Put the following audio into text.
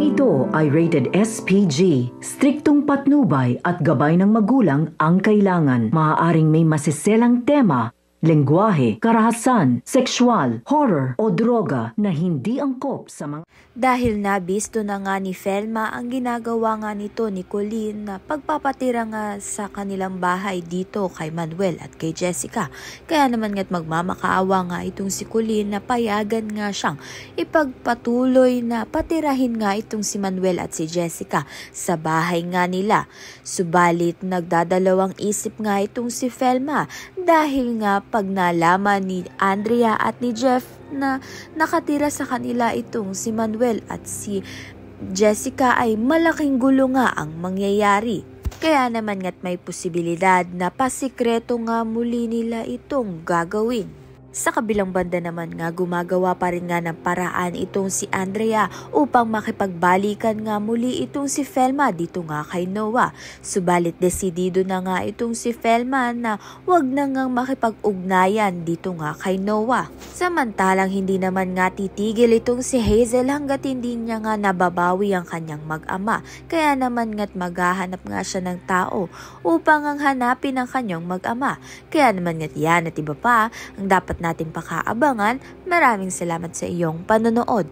ito ay rated SPG. Striktong patnubay at gabay ng magulang ang kailangan. Maaaring may masiselang tema, lengguwahe, karahasan, sexual, horror o droga na hindi angkop sa mga... Dahil nabisto na nga ni Felma ang ginagawa nga nito ni Colleen na pagpapatira nga sa kanilang bahay dito kay Manuel at kay Jessica. Kaya naman nga't magmamakaawa nga itong si Colleen na payagan nga siyang ipagpatuloy na patirahin nga itong si Manuel at si Jessica sa bahay nga nila. Subalit nagdadalawang isip nga itong si Felma dahil nga pag nalaman ni Andrea at ni Jeff na nakatira sa kanila itong si Manuel at si Jessica ay malaking gulo nga ang mangyayari. Kaya naman nga't may posibilidad na pasikreto nga muli nila itong gagawin. Sa kabilang banda naman nga gumagawa pa rin nga ng paraan itong si Andrea upang makipagbalikan nga muli itong si Felma dito nga kay Noah. Subalit desidido na nga itong si Felma na wag na ngang makipag-ugnayan dito nga kay Noah. Samantalang hindi naman nga titigil itong si Hazel hanggat hindi niya nga nababawi ang kanyang mag-ama. Kaya naman nga't maghahanap nga siya ng tao upang ang hanapin ang kanyang mag-ama. Kaya naman nga't yan at iba pa ang dapat natin pakaabangan. Maraming salamat sa iyong panonood.